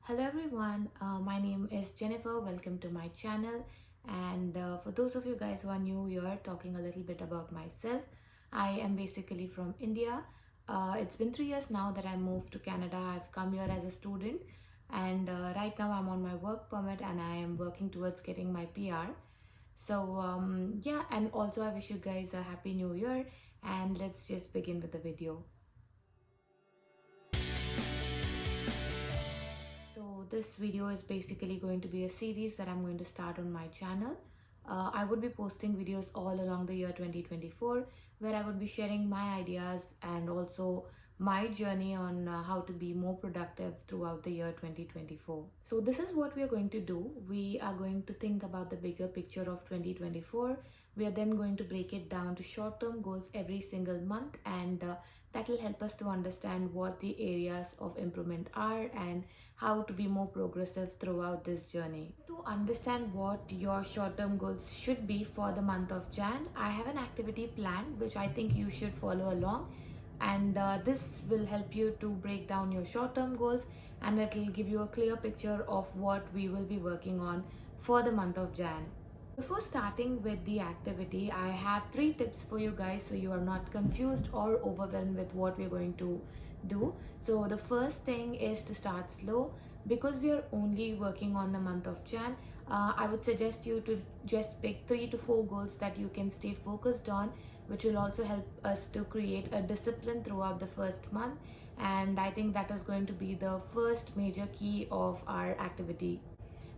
Hello everyone, my name is Jennifer. Welcome to my channel. And for those of you guys who are new here, talking a little bit about myself, I am basically from India. It's been 3 years now that I moved to Canada. I've come here as a student, and right now I'm on my work permit and I am working towards getting my PR. Yeah, and also I wish you guys a happy new year, and let's just begin with the video. So this video is basically going to be a series that I'm going to start on my channel. I would be posting videos all along the year 2024 where I would be sharing my ideas and also my journey on how to be more productive throughout the year 2024. So this is what we are going to do. We are going to think about the bigger picture of 2024. We are then going to break it down to short-term goals every single month, and that will help us to understand what the areas of improvement are and how to be more progressive throughout this journey. To understand what your short-term goals should be for the month of Jan, I have an activity planned which I think you should follow along, and this will help you to break down your short-term goals, and it will give you a clear picture of what we will be working on for the month of Jan. Before starting with the activity, I have 3 tips for you guys so you are not confused or overwhelmed with what we're going to do. So the first thing is to start slow. Because we are only working on the month of Jan, I would suggest you to just pick 3 to 4 goals that you can stay focused on, which will also help us to create a discipline throughout the first month. And I think that is going to be the first major key of our activity.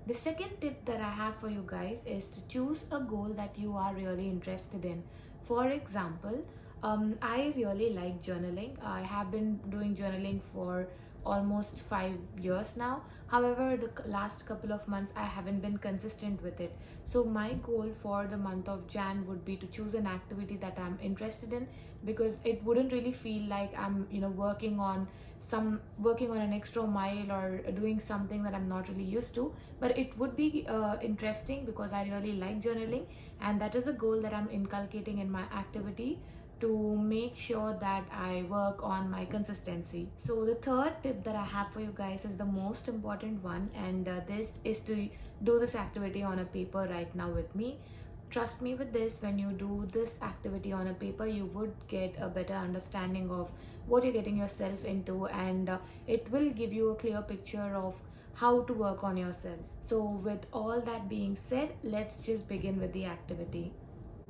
The second tip that I have for you guys is to choose a goal that you are really interested in. For example, I really like journaling. I have been doing journaling for almost 5 years now. However, the last couple of months I haven't been consistent with it. So my goal for the month of Jan would be to choose an activity that I'm interested in, because it wouldn't really feel like I'm working on an extra mile or doing something that I'm not really used to, but it would be interesting because I really like journaling, and that is a goal that I'm inculcating in my activity to make sure that I work on my consistency. So the third tip that I have for you guys is the most important one, and this is to do this activity on a paper right now with me. Trust me with this, when you do this activity on a paper, you would get a better understanding of what you're getting yourself into, and it will give you a clear picture of how to work on yourself. So with all that being said, let's just begin with the activity.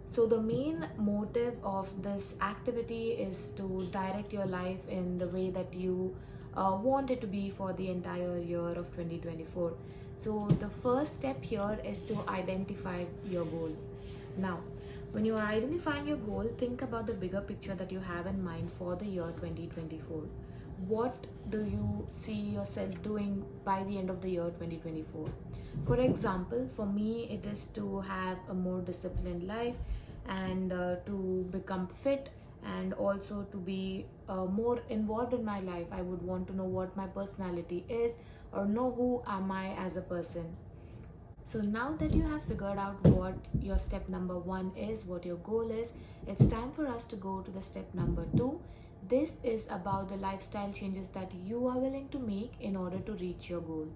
So the main motive of this activity is to direct your life in the way that you want it to be for the entire year of 2024. So the first step here is to identify your goal. Now, when you are identifying your goal, think about the bigger picture that you have in mind for the year 2024. What do you see yourself doing by the end of the year 2024? For example, for me, it is to have a more disciplined life, and to become fit, and also to be more involved in my life. I would want to know what my personality is, or know who am I as a person. So now that you have figured out what your step number 1 is, what your goal is, it's time for us to go to the step number 2. This is about the lifestyle changes that you are willing to make in order to reach your goal.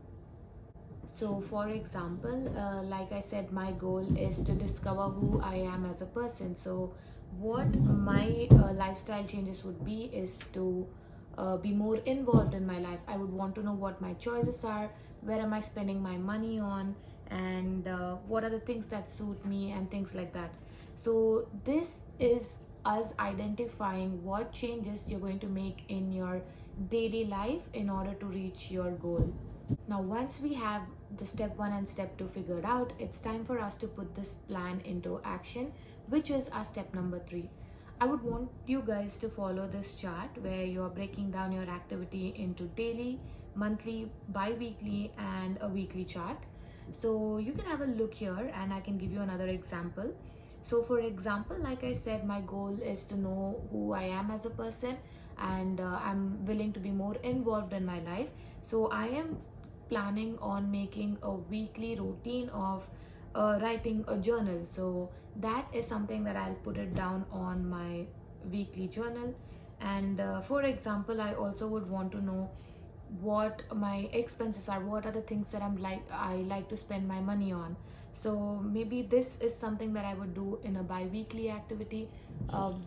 So for example, like I said, my goal is to discover who I am as a person. So what my lifestyle changes would be is to be more involved in my life. I would want to know what my choices are, where am I spending my money on, and what are the things that suit me, and things like that. So this is us identifying what changes you're going to make in your daily life in order to reach your goal. Now, once we have the step 1 and step 2 figured out, it's time for us to put this plan into action, which is our step number 3. I would want you guys to follow this chart where you are breaking down your activity into daily, monthly, bi-weekly, and a weekly chart. So you can have a look here, and I can give you another example. So for example, like I said, my goal is to know who I am as a person, and I'm willing to be more involved in my life. So I am planning on making a weekly routine of writing a journal. So that is something that I'll put it down on my weekly journal. And for example, I also would want to know what my expenses are, what are the things that I like to spend my money on. So maybe this is something that I would do in a bi-weekly activity,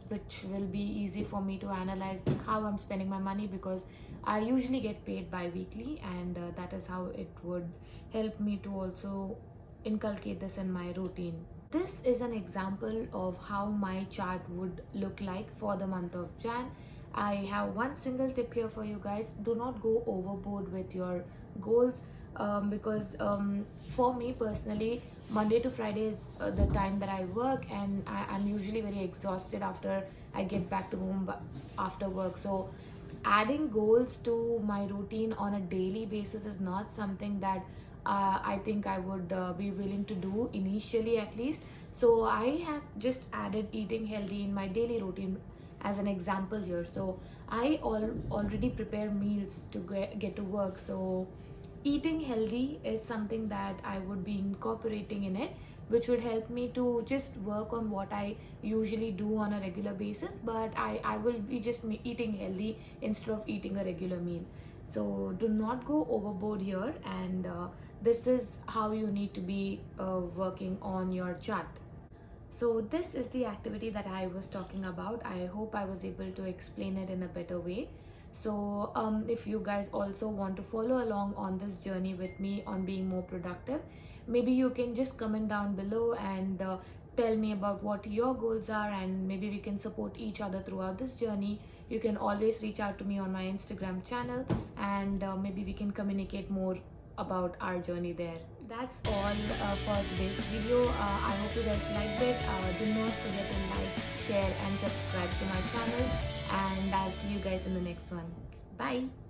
which will be easy for me to analyze how I'm spending my money, because I usually get paid bi-weekly, and that is how it would help me to also inculcate this in my routine. This is an example of how my chart would look like for the month of Jan. I have one single tip here for you guys. Do not go overboard with your goals, because for me personally, Monday to Friday is the time that I work, and I'm usually very exhausted after I get back to home after work. So adding goals to my routine on a daily basis is not something that I think I would be willing to do initially, at least. So I have just added eating healthy in my daily routine as an example here. So I already prepare meals to get to work. So eating healthy is something that I would be incorporating in it, which would help me to just work on what I usually do on a regular basis, but I will be just eating healthy instead of eating a regular meal. So do not go overboard here, and this is how you need to be working on your chart. So this is the activity that I was talking about. I hope I was able to explain it in a better way. So if you guys also want to follow along on this journey with me on being more productive, maybe you can just comment down below and tell me about what your goals are, and maybe we can support each other throughout this journey. You can always reach out to me on my Instagram channel, and maybe we can communicate more about our journey there. That's all for today's video. I hope you guys liked it. Do not forget to like, share and subscribe to my channel, and I'll see you guys in the next one. Bye.